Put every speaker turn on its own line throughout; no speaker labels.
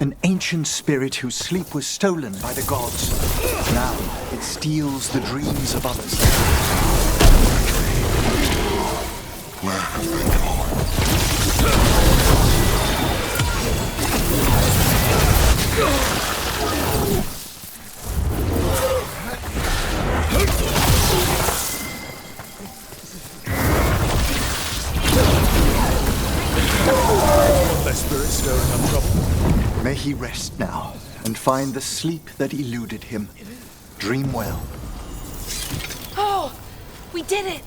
An ancient spirit whose sleep was stolen by the gods. Now it steals the dreams of others.
Where have they gone?
Their spirit's stirring up trouble.
May he rest now and find the sleep that eluded him. Dream well.
Oh, we did it!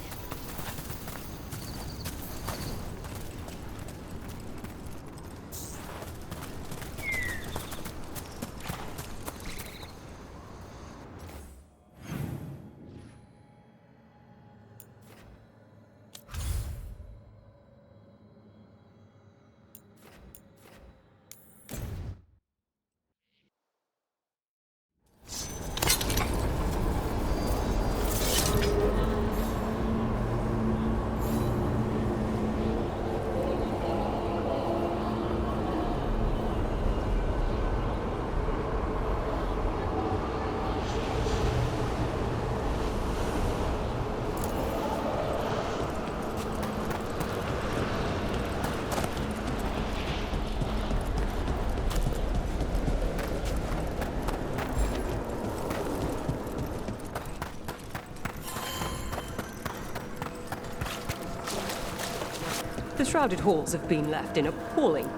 The shrouded halls have been left in appalling.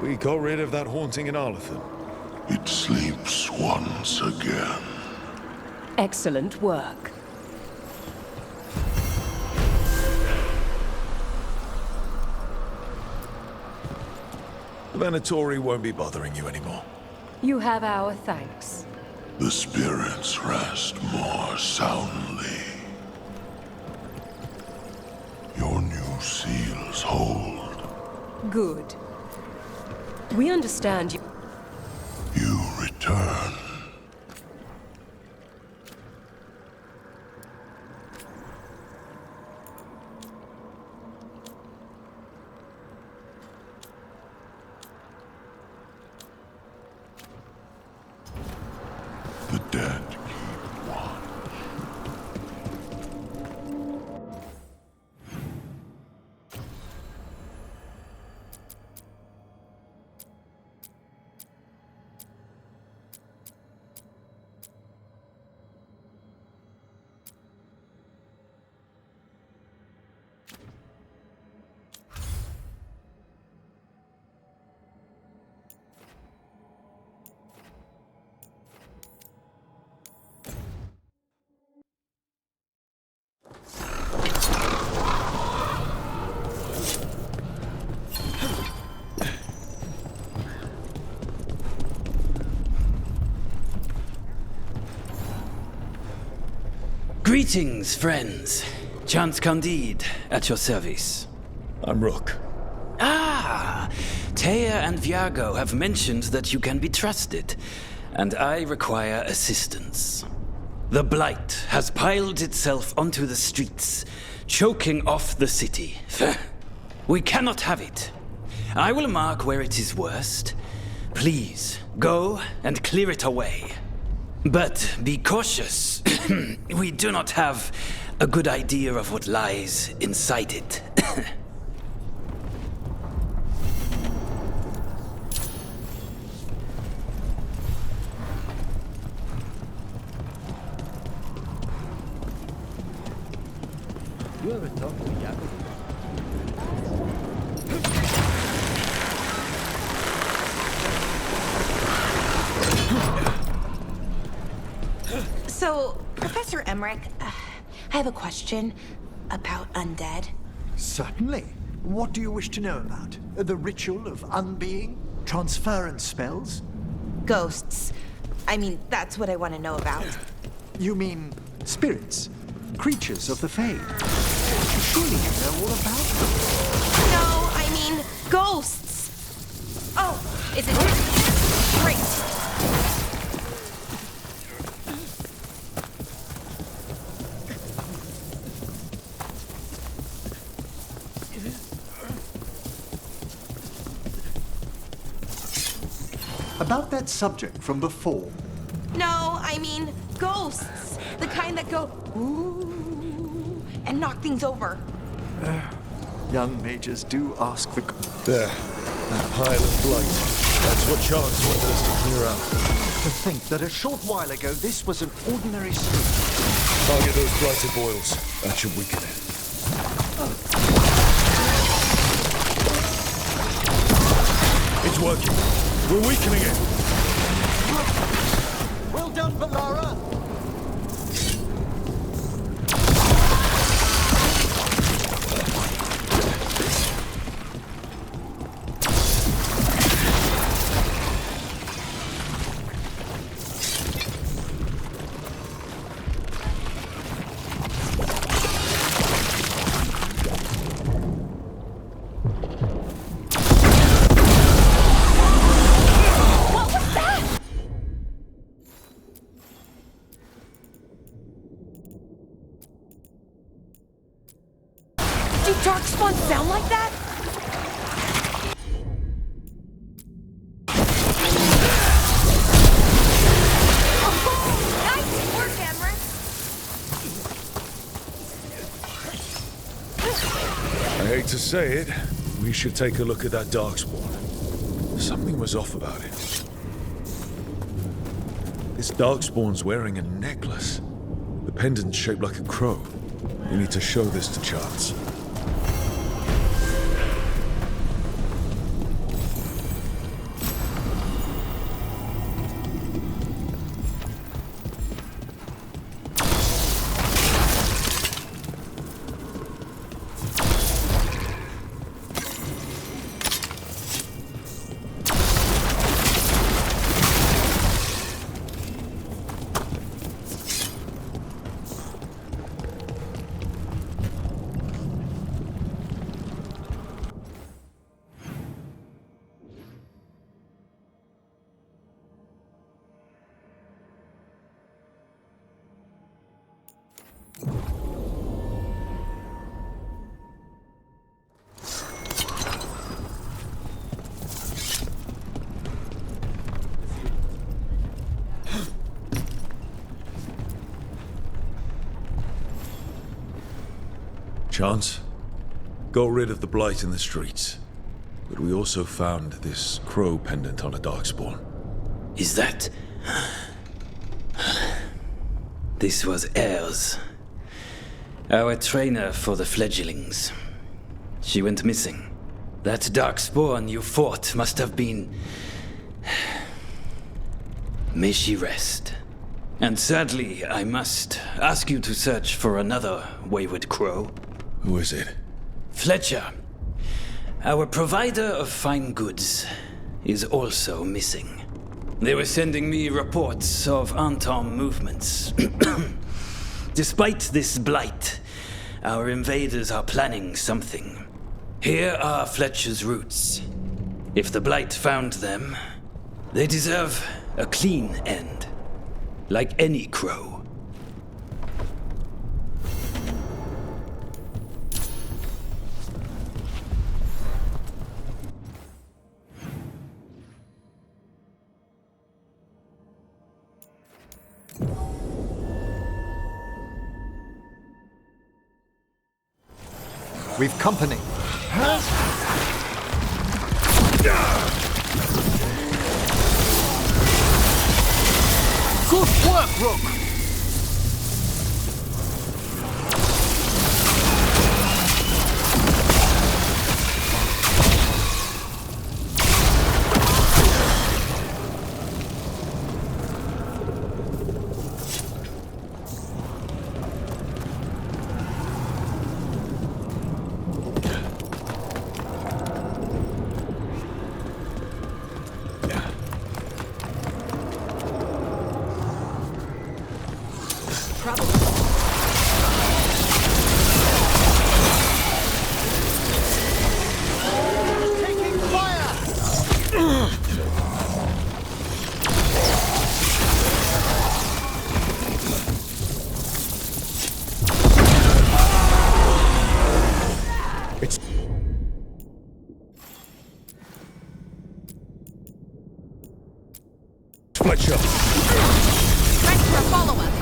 We got rid of that haunting in Arlathan.
It sleeps once again.
Excellent work.
The Venatori won't be bothering you anymore.
You have our thanks.
The spirits rest more soundly. Your new seals hold.
Good. We understand you.
You return. The dead keep watch.
Greetings, friends. Chance Candide, at your service.
I'm Rook.
Ah! Taya and Viago have mentioned that you can be trusted, and I require assistance. The Blight has piled itself onto the streets, choking off the city. We cannot have it. I will mark where it is worst. Please, go and clear it away. But be cautious. We do not have a good idea of what lies inside it.
You ever talk to Yaku?
So, Professor Emmerich, I have a question about undead.
Certainly. What do you wish to know about? The ritual of unbeing? Transference spells?
Ghosts. I mean, that's what I want to know about.
You mean spirits? Creatures of the Fade? Surely you know all about them.
No, I mean ghosts. Oh, is it? Great.
About that subject from before.
No, I mean ghosts. The kind that go ooh and knock things over.
Young mages do ask the...
There. That pile of blight. That's what Chance wanted us to clear out.
To think that a short while ago this was an ordinary street.
Target those blighted boils. That should weaken it. It's working. We're weakening it.
Well done, Valara!
Do darkspawn sound like that? Oh, nice work, Emmerich!
I hate to say it, we should take a look at that darkspawn. Something was off about it. This darkspawn's wearing a necklace. The pendant's shaped like a crow. We need to show this to Chance. Chance, got rid of the blight in the streets, but we also found this crow pendant on a darkspawn.
Is that... This was Ayres, our trainer for the fledglings. She went missing. That darkspawn you fought must have been... May she rest. And sadly, I must ask you to search for another wayward crow.
Who is it?
Fletcher, our provider of fine goods, is also missing. They were sending me reports of Anton movements. Despite this blight, our invaders are planning something. Here are Fletcher's roots. If the blight found them, they deserve a clean end, like any crow.
We've company. Good work, Rook!
Fletcher!
Fletcher, follow us!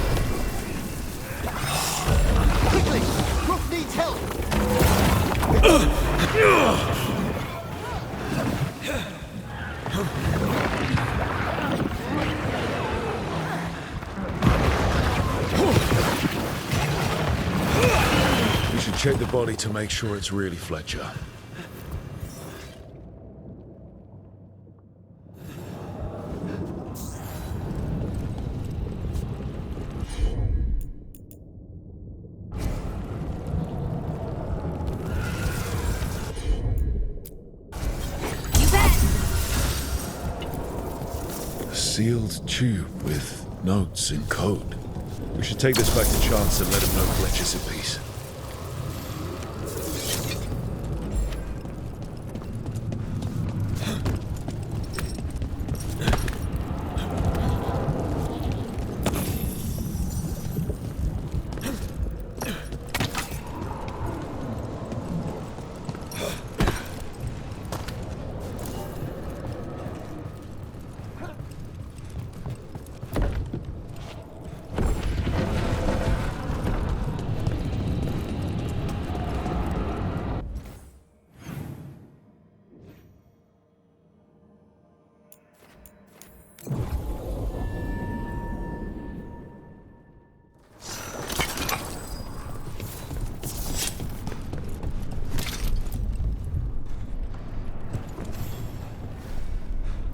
Quickly! Rook needs help!
We should check the body to make sure it's really Fletcher.
You bet!
A sealed tube with notes in code. We should take this back to Chance and let him know Fletcher's in peace.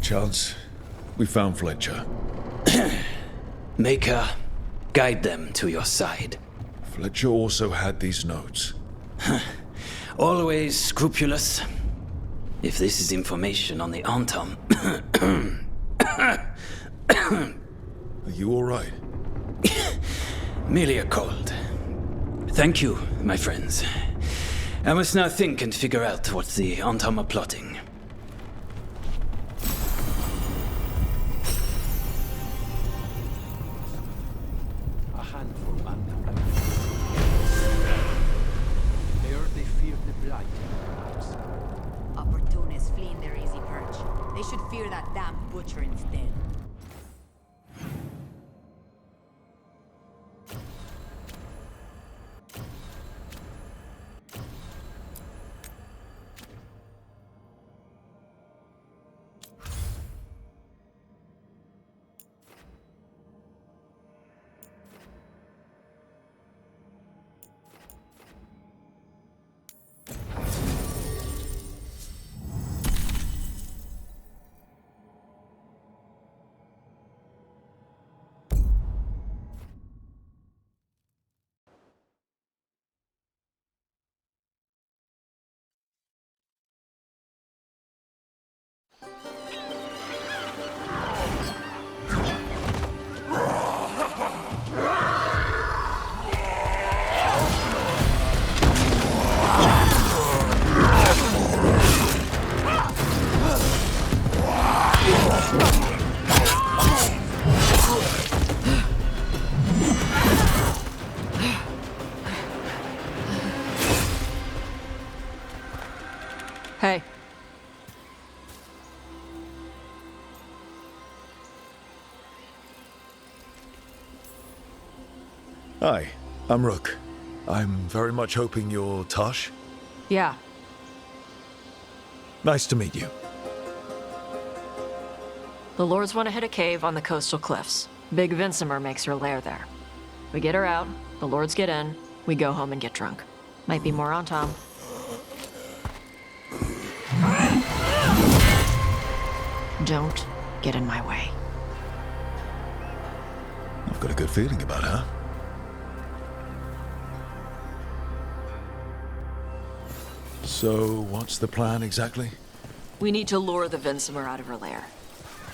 Chance, we found Fletcher.
Maker, guide them to your side.
Fletcher also had these notes.
Always scrupulous. If this is information on the Antom.
Are you alright?
Merely a cold. Thank you, my friends. I must now think and figure out what the Antom are plotting.
A handful, man. There they feared the blight, perhaps.
Opportunists fleeing their easy perch. They should fear that damn butcher instead.
Hey.
Hi, I'm Rook. I'm very much hoping you're Tosh.
Yeah.
Nice to meet you.
The Lords want to hit a cave on the coastal cliffs. Big Vincimer makes her lair there. We get her out, the Lords get in, we go home and get drunk. Might be more on Tom. Don't get in my way.
I've got a good feeling about her. So, what's the plan exactly?
We need to lure the Vincimer out of her lair.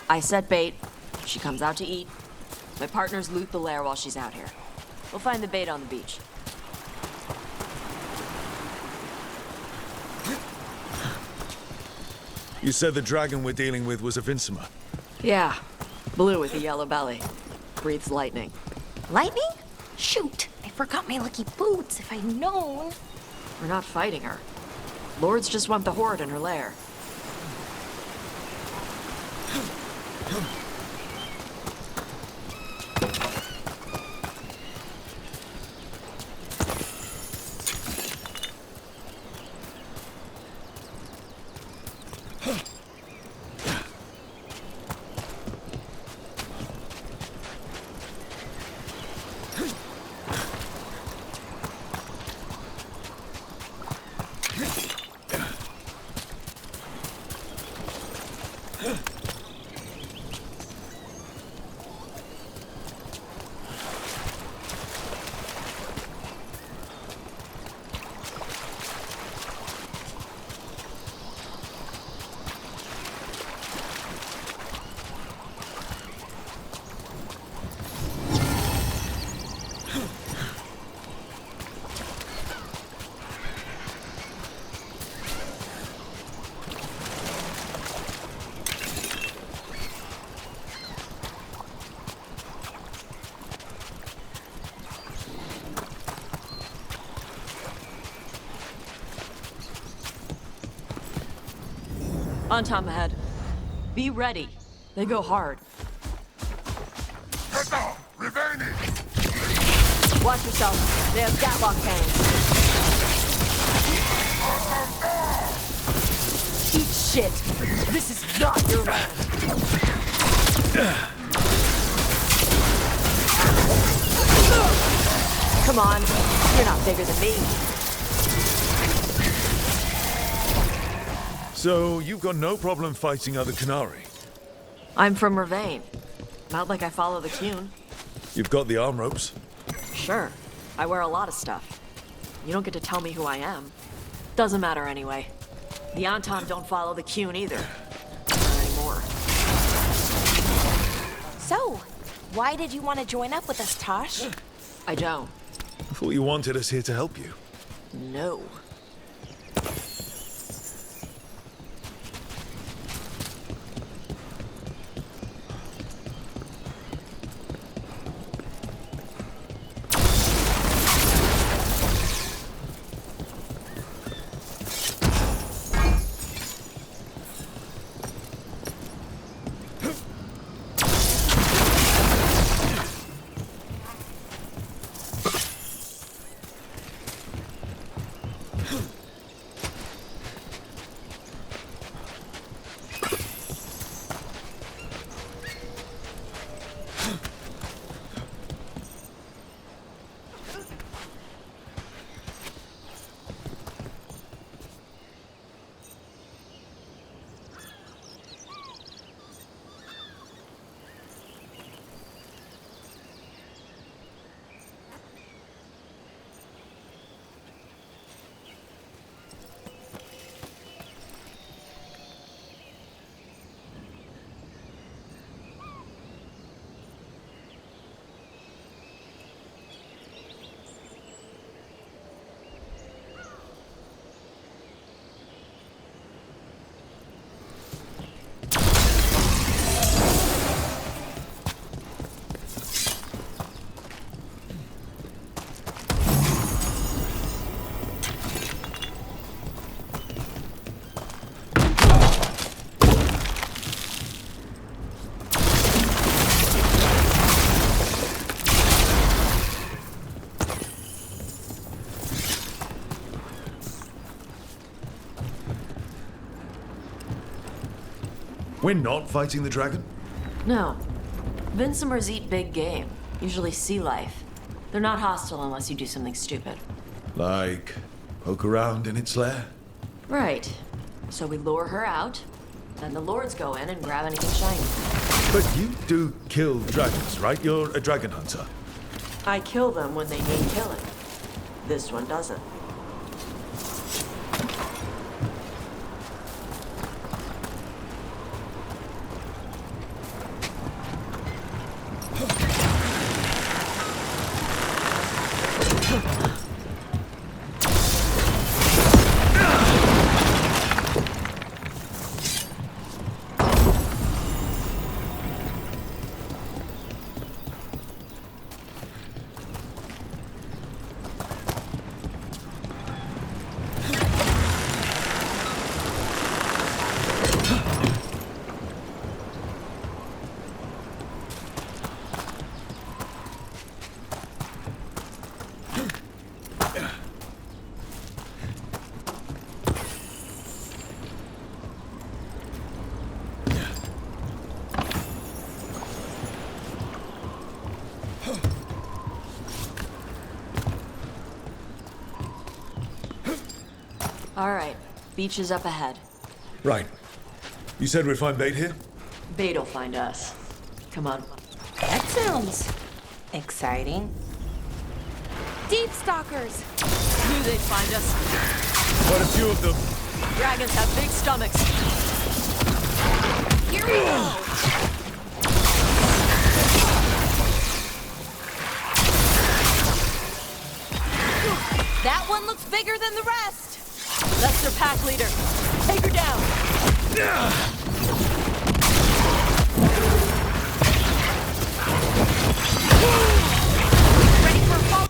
I set bait, she comes out to eat. My partners loot the lair while she's out here. We'll find the bait on the beach.
You said the dragon we're dealing with was a Vincimer.
Yeah, blue with a yellow belly. Breathes lightning.
Lightning? Shoot! I forgot my lucky boots. If I'd known.
We're not fighting her. Lords just want the Horde in her lair. On-tom ahead. Be ready. They go hard. Watch yourself. They have gatlock cannons. Eat shit. This is not your land. Come on. You're not bigger than me.
So, you've got no problem fighting other Canary?
I'm from Ravane. Not like I follow the Cune.
You've got the arm ropes?
Sure. I wear a lot of stuff. You don't get to tell me who I am. Doesn't matter anyway. The On-tom don't follow the Cune either. Not anymore.
So, why did you want to join up with us, Tosh?
I don't.
I thought you wanted us here to help you.
No.
We're not fighting the dragon?
No. Vincimers eat big game. Usually sea life. They're not hostile unless you do something stupid.
Like, poke around in its lair?
Right. So we lure her out, then the lords go in and grab anything shiny.
But you do kill dragons, right? You're a dragon hunter.
I kill them when they need killing. This one doesn't. All right. Beach is up ahead.
Right. You said we'd find bait here?
Bait'll find us. Come on.
That sounds exciting. Deep stalkers!
Knew they'd find us.
Quite a few of them.
Dragons have big stomachs.
Here we go! That one looks bigger than the rest!
That's their pack leader. Take her down.
Ready for a fall?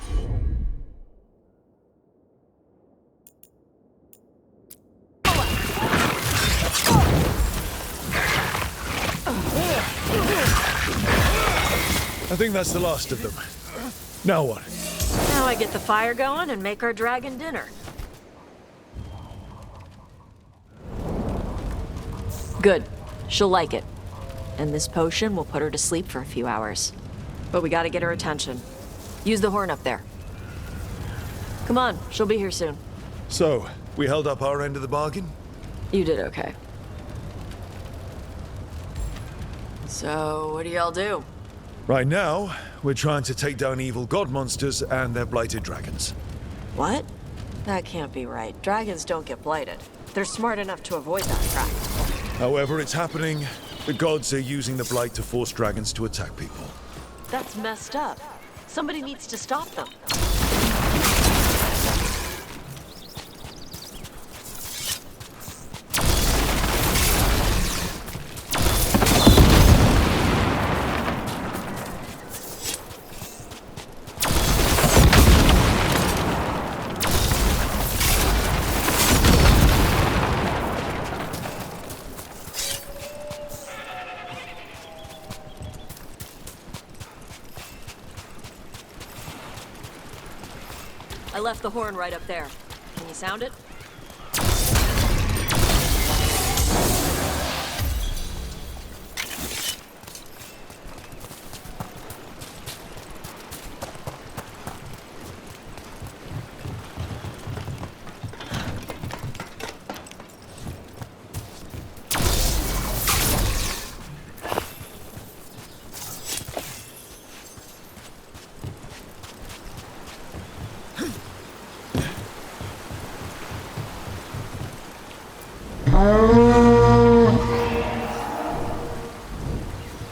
I think that's the last of them. Now what?
Now I get the fire going and make our dragon dinner. Good. She'll like it. And this potion will put her to sleep for a few hours. But we gotta get her attention. Use the horn up there. Come on, she'll be here soon.
So, we held up our end of the bargain?
You did okay. So, what do y'all do?
Right now, we're trying to take down evil god monsters and their blighted dragons.
What? That can't be right. Dragons don't get blighted. They're smart enough to avoid that trap.
However it's happening, the gods are using the blight to force dragons to attack people.
That's messed up. Somebody needs to stop them. I left the horn right up there. Can you sound it?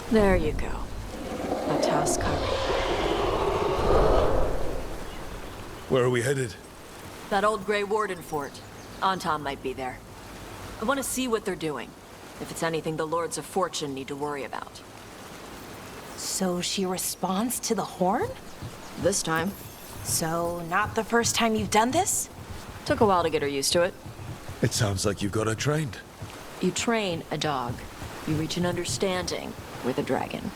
There you go. A task covered.
Where are we headed?
That old Grey Warden fort. Anton might be there. I want to see what they're doing. If it's anything the Lords of Fortune need to worry about.
So she responds to the horn?
This time.
So, not the first time you've done this?
Took a while to get her used to it.
It sounds like you've got her trained.
You train a dog. You reach an understanding with a dragon.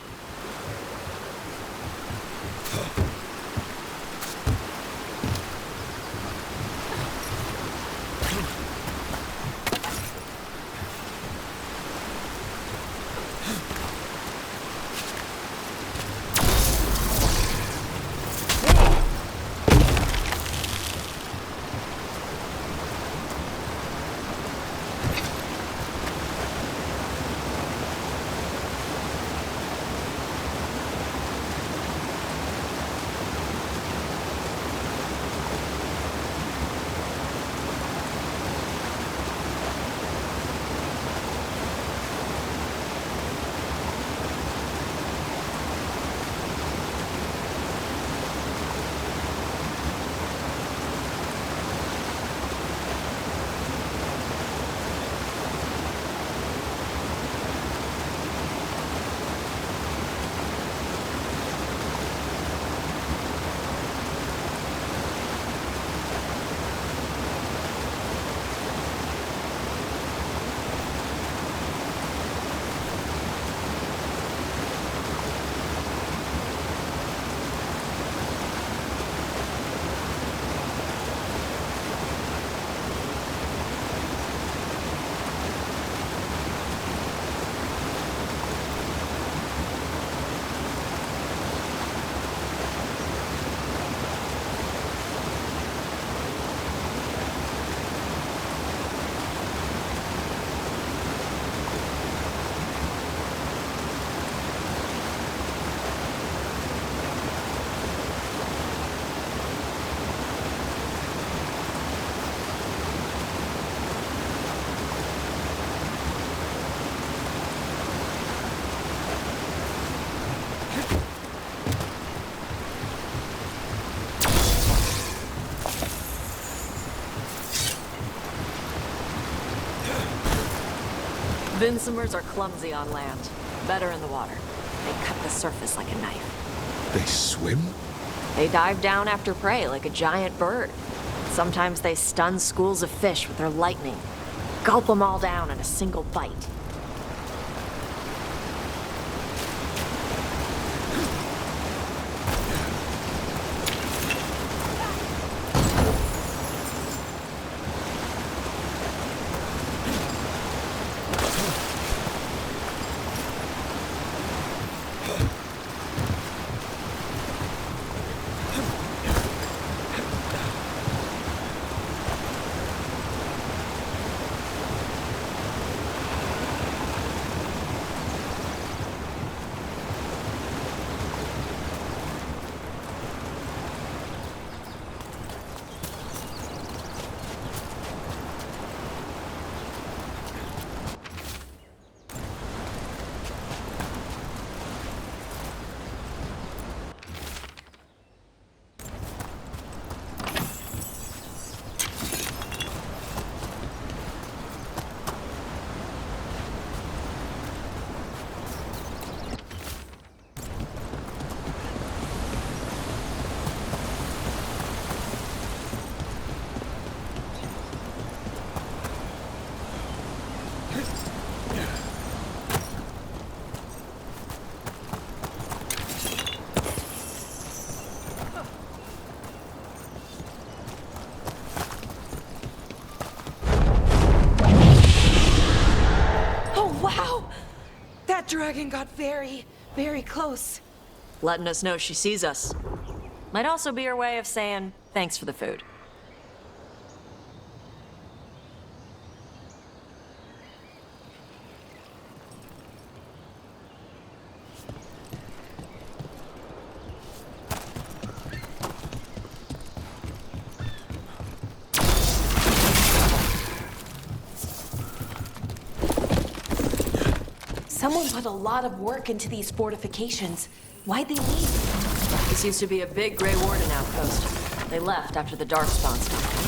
Vinsomers are clumsy on land, better in the water. They cut the surface like a knife.
They swim?
They dive down after prey like a giant bird. Sometimes they stun schools of fish with their lightning. Gulp them all down in a single bite.
Warden got very, very close.
Letting us know she sees us. Might also be her way of saying thanks for the food.
Someone put a lot of work into these fortifications. Why'd they leave?
This used to be a big Grey Warden outpost. They left after the Darkspawn stopped.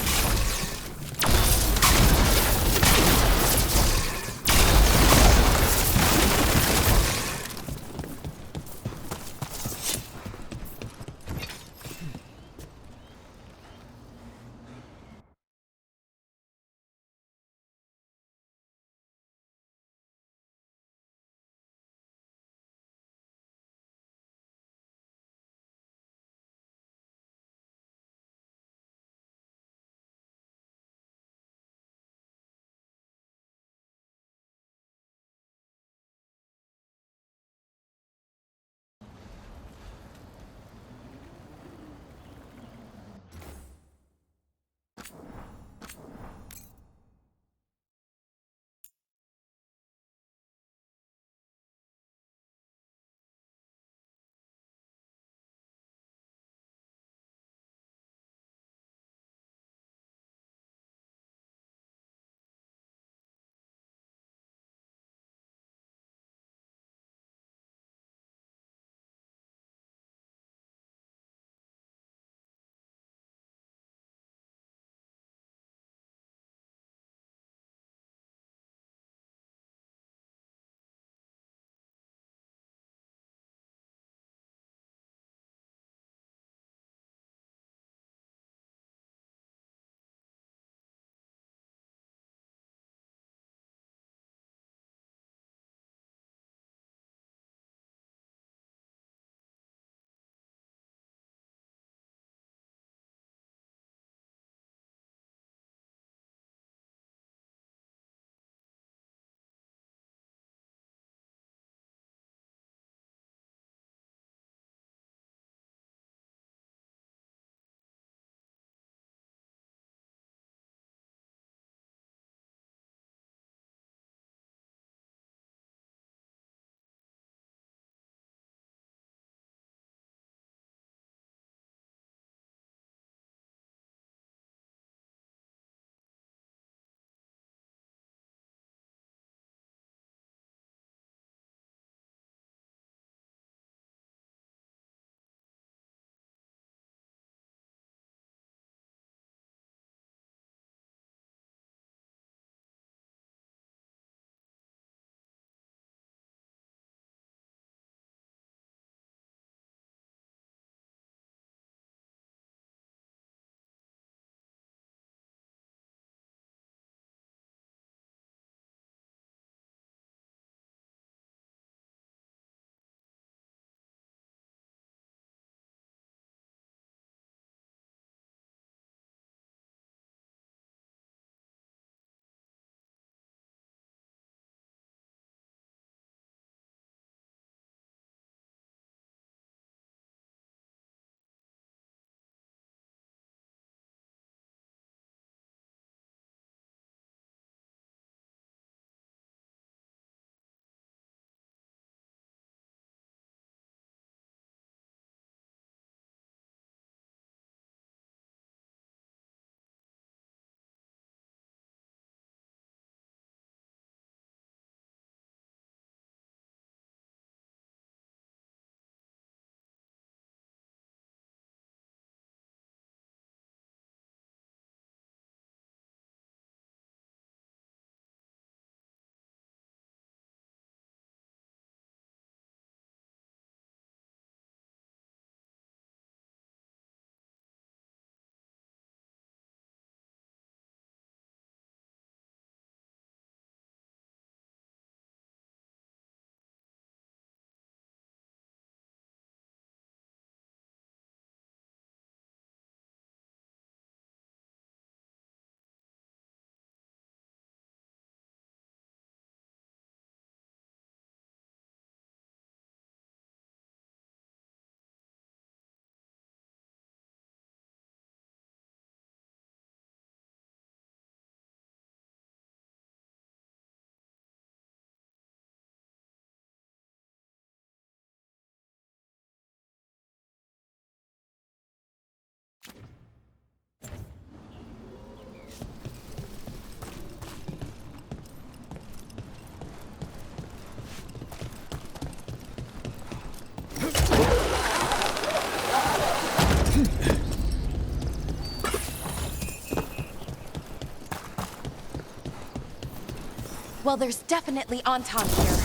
Well, there's definitely Anton here.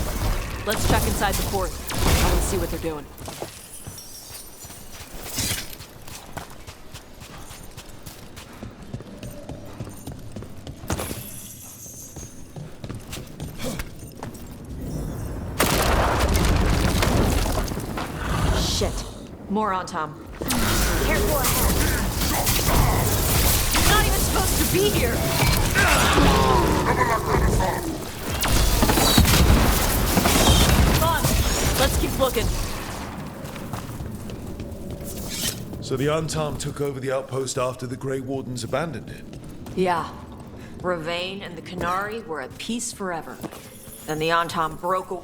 Let's check inside the fort. I want to see what they're doing. Shit. More on Tom.
Careful ahead.
He's not even supposed to be here! Come on, let's keep looking.
So the Untarm took over the outpost after the Grey Wardens abandoned it?
Yeah. Ravane and the Canary were at peace forever. Then the Antom broke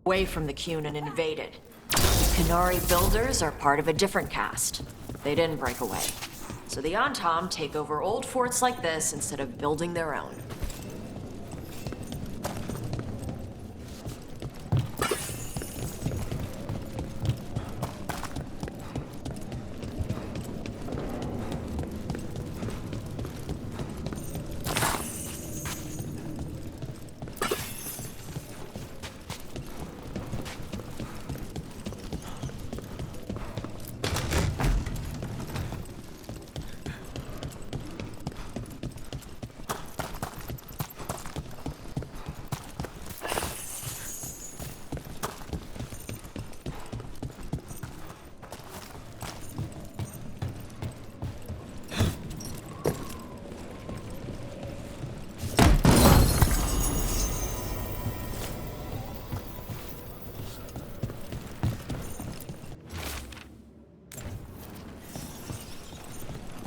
away from the Qun and invaded. The Canary builders are part of a different caste. They didn't break away. So the Antom take over old forts like this instead of building their own.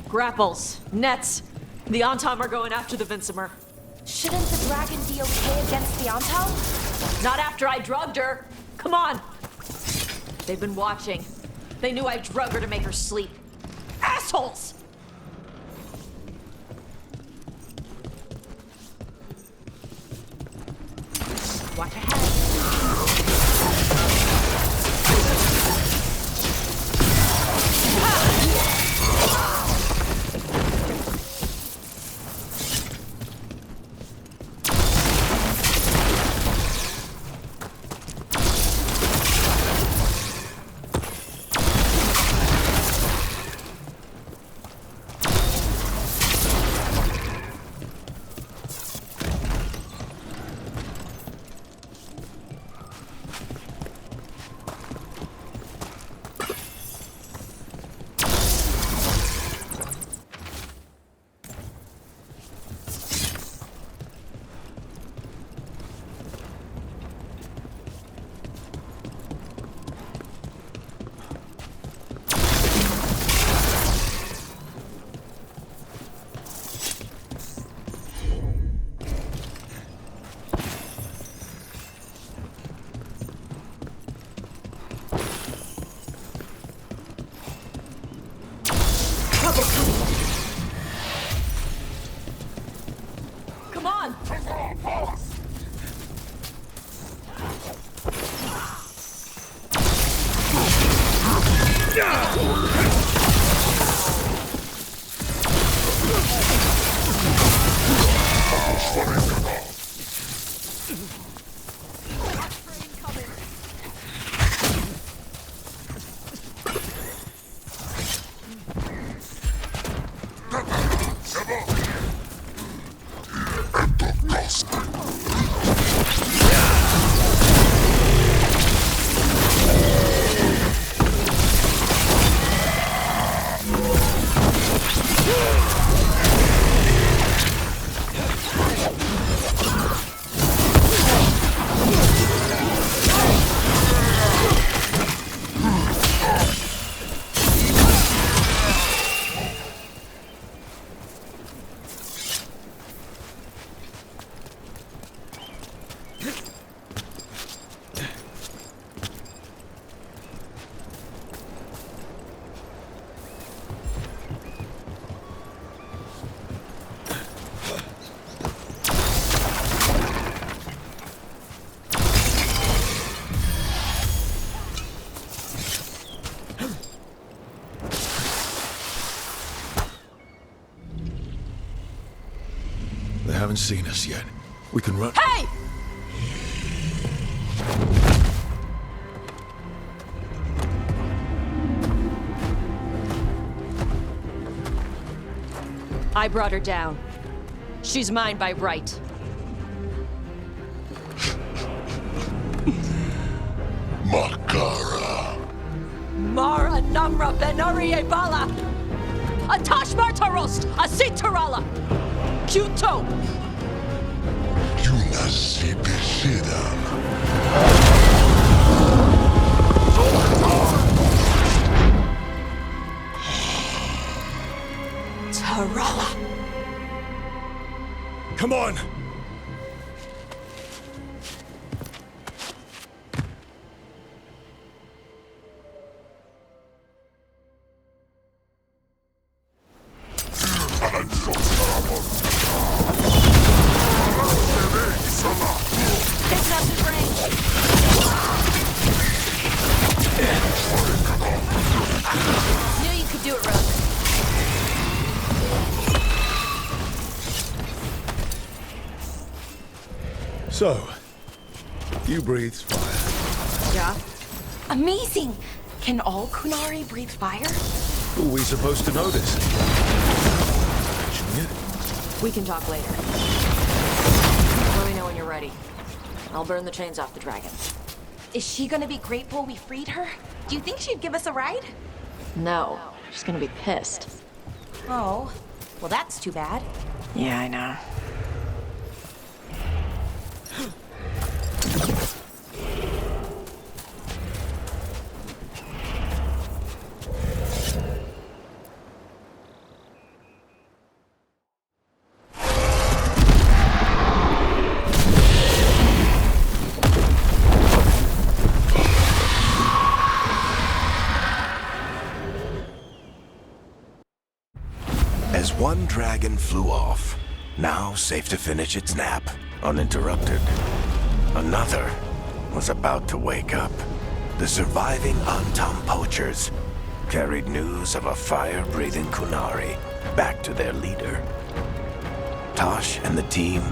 Grapples, nets. The Antom are going after the Vincemer.
Shouldn't the dragon be okay against the Anton?
Not after I drugged her. Come on. They've been watching. They knew I drug her to make her sleep. Assholes!
Watch ahead.
haven't seen us yet. We can run.
Hey! I brought her down. She's mine by right.
Makara.
Mara Namra Benarie Bala! Atash Martarost! Asitarala! Kyuto!
Yunasi Bishidam.
Tarala!
Come on!
Picking up his range! Knew you could do it, Rogue.
So, you breathe fire.
Yeah. Amazing! Can all Kunari breathe fire?
Who are we supposed to notice? Mentioning it?
We can talk later. Let me know when you're ready. I'll burn the chains off the dragon.
Is she gonna be grateful we freed her? Do you think she'd give us a ride?
No, she's gonna be pissed.
Oh, well that's too bad.
Yeah, I know.
As one dragon flew off, now safe to finish its nap, uninterrupted, another was about to wake up. The surviving Antam poachers carried news of a fire-breathing Kunari back to their leader. Tosh and the team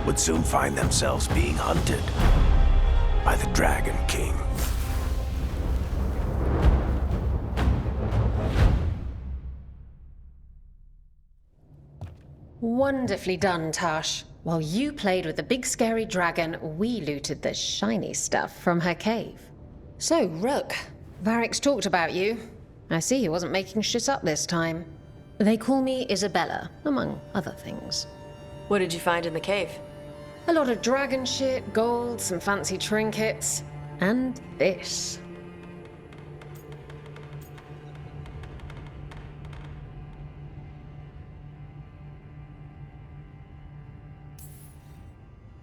would soon find themselves being hunted by the Dragon King.
Wonderfully done, Tash. While you played with the big scary dragon, we looted the shiny stuff from her cave. So, Rook, Varric's talked about you. I see he wasn't making shit up this time. They call me Isabella, among other things.
What did you find in the cave?
A lot of dragon shit, gold, some fancy trinkets, and this.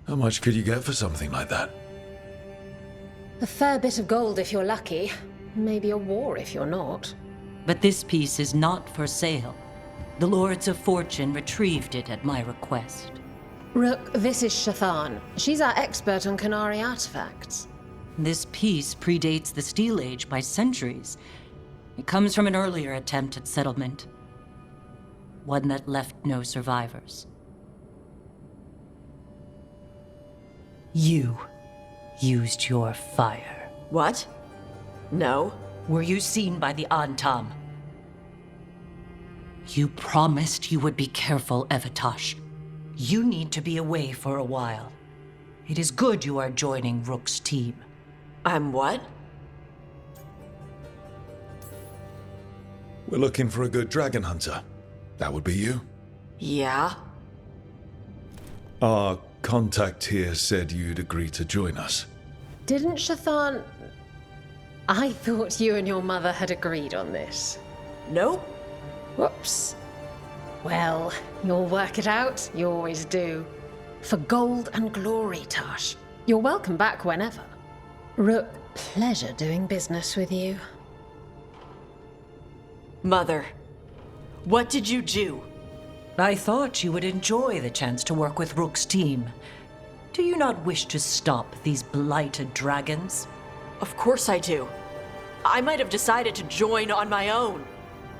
How much could you get for something like that?
A fair bit of gold if you're lucky. Maybe a war if you're not.
But this piece is not for sale. The Lords of Fortune retrieved it at my request.
Rook, this is Shathan. She's our expert on Kunari artifacts.
This piece predates the Steel Age by centuries. It comes from an earlier attempt at settlement. One that left no survivors. You used your fire.
What? No.
Were you seen by the Antam? You promised you would be careful, Evatosh. You need to be away for a while. It is good you are joining Rook's team.
I'm what?
We're looking for a good dragon hunter. That would be you.
Yeah?
Our contact here said you'd agree to join us.
Didn't Shathan... I thought you and your mother had agreed on this.
Nope.
Whoops. Well, you'll work it out. You always do. For gold and glory, Tash. You're welcome back whenever. Rook, pleasure doing business with you.
Mother, what did you do?
I thought you would enjoy the chance to work with Rook's team. Do you not wish to stop these blighted dragons?
Of course I do. I might have decided to join on my own.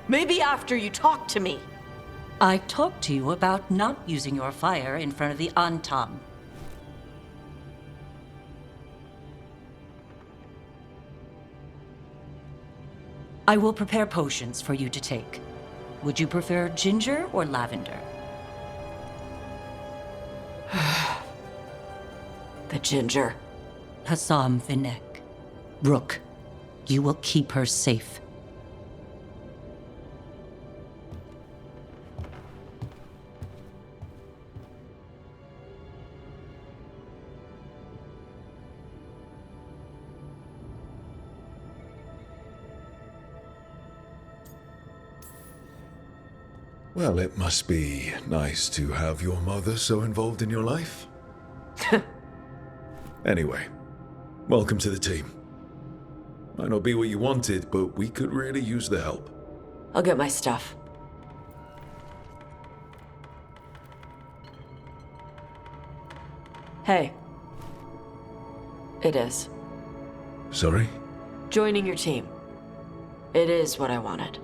Maybe after you talked to me.
I talked to you about not using your fire in front of the Antam. I will prepare potions for you to take. Would you prefer ginger or lavender?
The ginger.
Hassam Vinek. Rook, you will keep her safe.
Well, it must be nice to have your mother so involved in your life. Anyway, welcome to the team. Might not be what you wanted, but we could really use the help.
I'll get my stuff. Hey. It is.
Sorry?
Joining your team. It is what I wanted.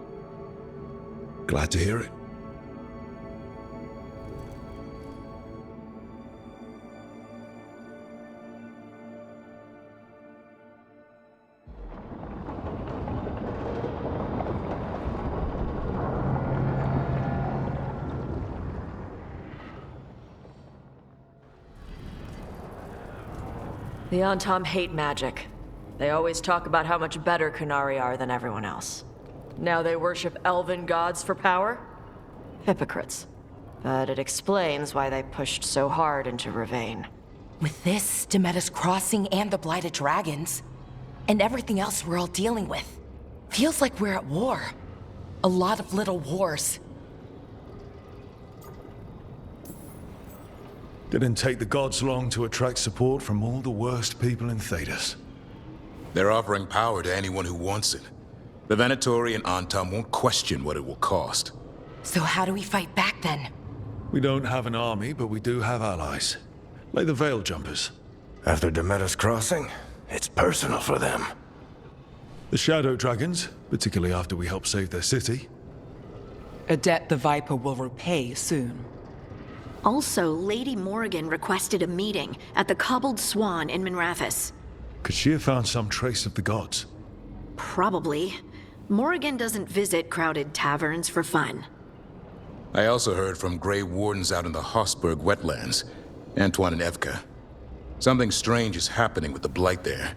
Glad to hear it.
The Antam hate magic. They always talk about how much better Kunari are than everyone else. Now they worship elven gods for power? Hypocrites. But it explains why they pushed so hard into Ravane.
With this, Demeter's Crossing and the Blighted Dragons, and everything else we're all dealing with, feels like we're at war. A lot of little wars.
Didn't take the gods long to attract support from all the worst people in Thedas.
They're offering power to anyone who wants it. The Venatori and Antam won't question what it will cost.
So how do we fight back then?
We don't have an army, but we do have allies. Like the Veil Jumpers.
After Demeter's Crossing, it's personal for them.
The Shadow Dragons, particularly after we help save their city.
A debt the Viper will repay soon.
Also, Lady Morrigan requested a meeting at the Cobbled Swan in Minrathous.
Could she have found some trace of the gods?
Probably. Morrigan doesn't visit crowded taverns for fun.
I also heard from Grey Wardens out in the Hossberg wetlands, Antoine and Evka. Something strange is happening with the Blight there.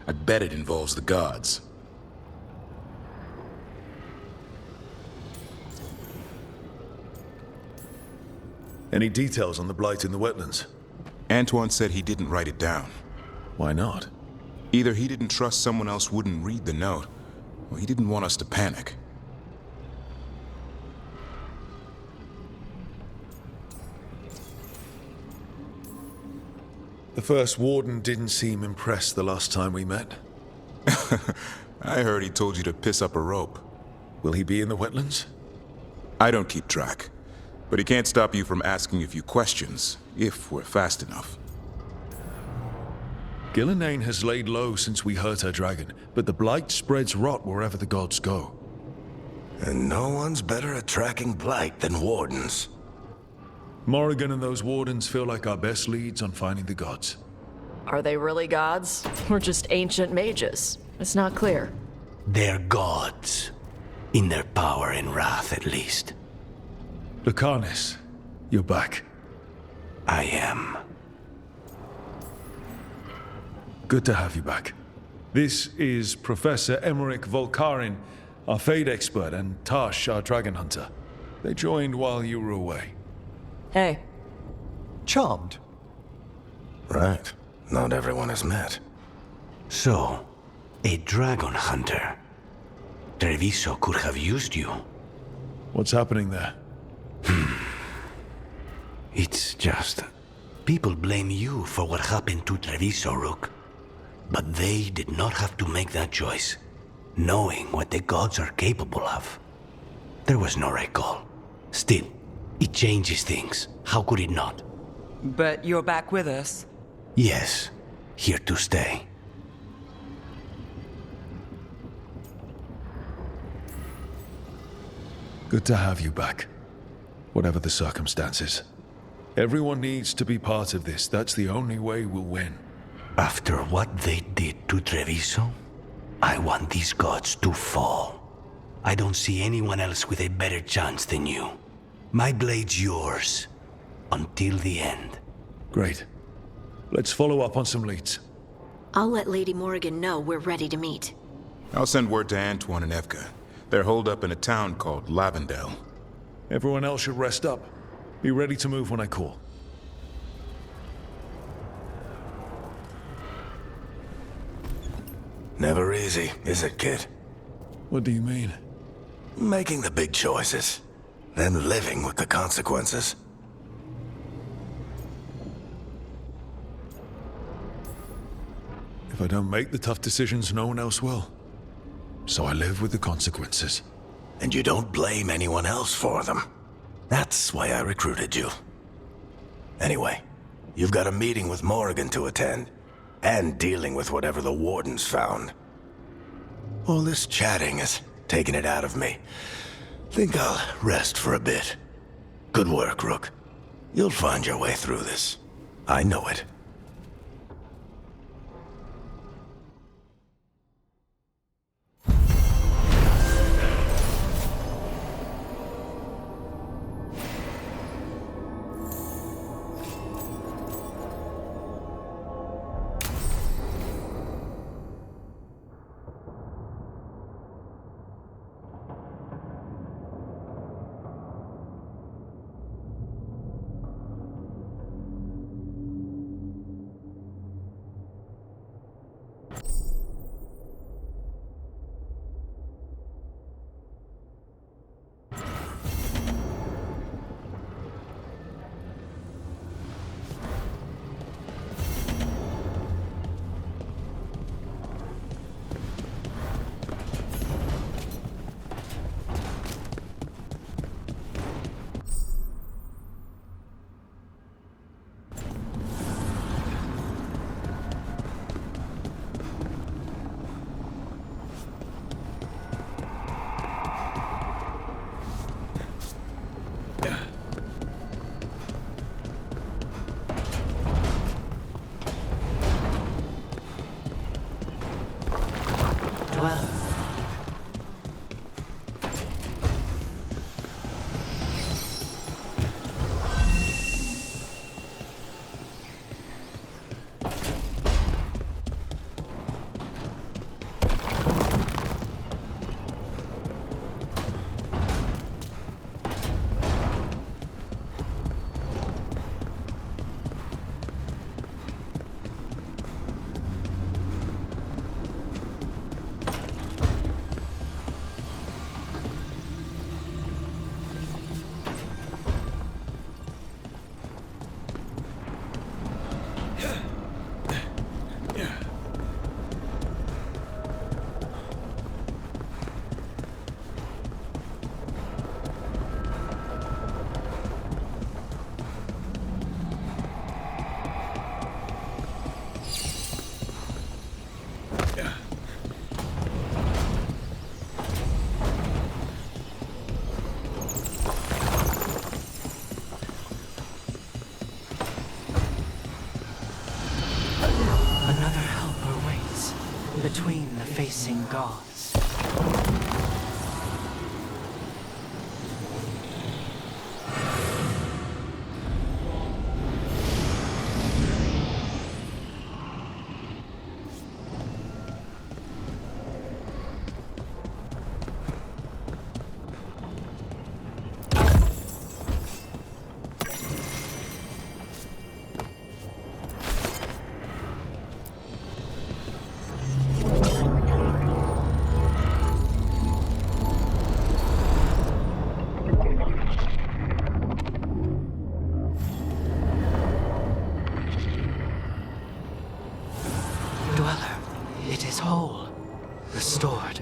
I bet it involves the gods.
Any details on the Blight in the wetlands?
Antoine said he didn't write it down.
Why not?
Either he didn't trust someone else wouldn't read the note, or he didn't want us to panic.
The first warden didn't seem impressed the last time we met.
I heard he told you to piss up a rope.
Will he be in the wetlands?
I don't keep track. But he can't stop you from asking a few questions, if we're fast enough.
Gillenane has laid low since we hurt her dragon, but the Blight spreads rot wherever the gods go.
And no one's better at tracking Blight than Wardens.
Morrigan and those Wardens feel like our best leads on finding the gods.
Are they really gods? Or just ancient mages? It's not clear.
They're gods. In their power and wrath, at least.
Lucanus, you're back.
I am.
Good to have you back. This is Professor Emmerich Volkarin, our Fade expert, and Tash, our dragon hunter. They joined while you were away.
Hey.
Charmed.
Right. Not everyone has met. So, a dragon hunter. Treviso could have used you.
What's happening there?
It's just... people blame you for what happened to Treviso, Rook. But they did not have to make that choice, knowing what the gods are capable of. There was no recall. Still, it changes things. How could it not?
But you're back with us?
Yes, here to stay.
Good to have you back. whatever the circumstances. Everyone needs to be part of this. That's the only way we'll win.
After what they did to Treviso, I want these gods to fall. I don't see anyone else with a better chance than you. My blade's yours. Until the end.
Great. Let's follow up on some leads.
I'll let Lady Morrigan know we're ready to meet.
I'll send word to Antoine and Evka. They're holed up in a town called Lavendel.
Everyone else should rest up. Be ready to move when I call.
Never easy, is it, kid?
What do you mean?
Making the big choices, then living with the consequences.
If I don't make the tough decisions, no one else will. So I live with the consequences.
And you don't blame anyone else for them. That's why I recruited you. Anyway, you've got a meeting with Morrigan to attend, and dealing with whatever the Wardens found. All this chatting is taking it out of me. Think I'll rest for a bit. Good work, Rook. You'll find your way through this. I know it.
Between the facing gods. Whole, restored.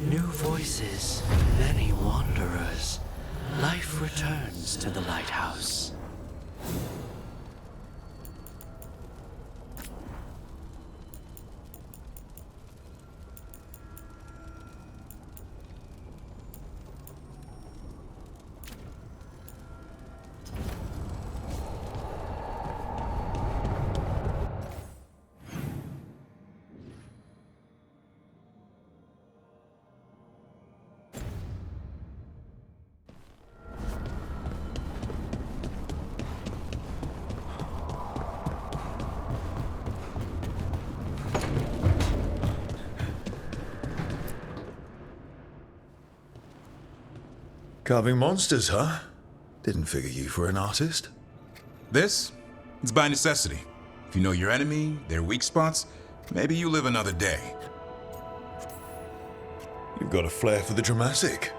New voices, many wanderers. Life returns to the lighthouse.
Carving monsters, huh? Didn't figure you for an artist.
This? It's by necessity. If you know your enemy, their weak spots, maybe you live another day.
You've got a flair for the dramatic.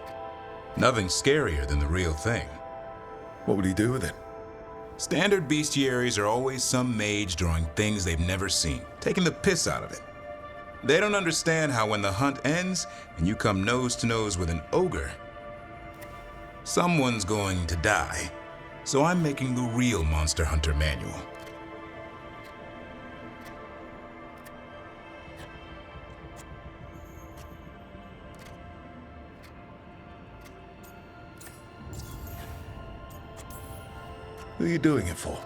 Nothing scarier than the real thing.
What would he do with it?
Standard bestiaries are always some mage drawing things they've never seen, taking the piss out of it. They don't understand how when the hunt ends and you come nose to nose with an ogre, someone's going to die. So I'm making the real Monster Hunter manual.
Who are you doing it for?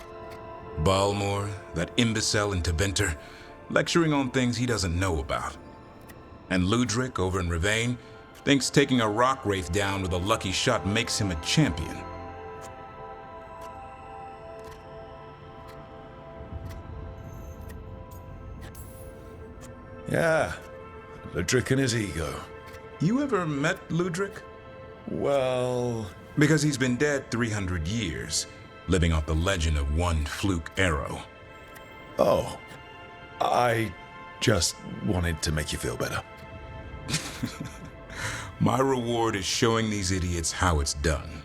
Balmor, that imbecile in Teventer, lecturing on things he doesn't know about. And Ludric over in Rivain thinks taking a rock wraith down with a lucky shot makes him a champion.
Yeah, Ludric and his ego.
You ever met Ludric?
Well...
Because he's been dead 300 years, living off the legend of one fluke arrow.
Oh, I just wanted to make you feel better.
My reward is showing these idiots how it's done.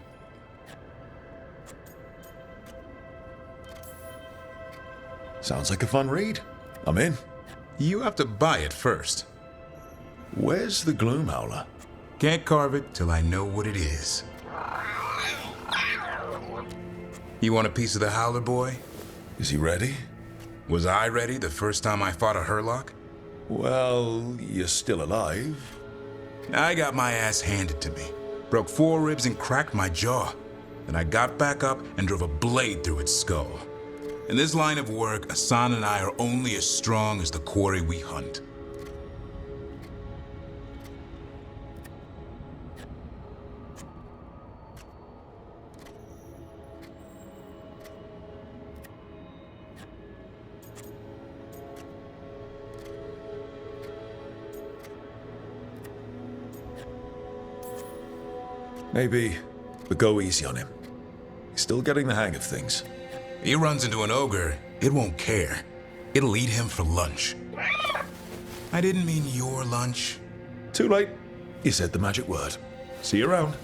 Sounds like a fun read. I'm in.
You have to buy it first.
Where's the Gloom Howler?
Can't carve it till I know what it is. You want a piece of the Howler, boy?
Is he ready?
Was I ready the first time I fought a Hurlock?
Well, you're still alive.
I got my ass handed to me. Broke 4 ribs and cracked my jaw. Then I got back up and drove a blade through its skull. In this line of work, Asan and I are only as strong as the quarry we hunt.
Maybe, but go easy on him. He's still getting the hang of things.
He runs into an ogre, it won't care. It'll eat him for lunch. I didn't mean your lunch.
Too late. You said the magic word. See you around.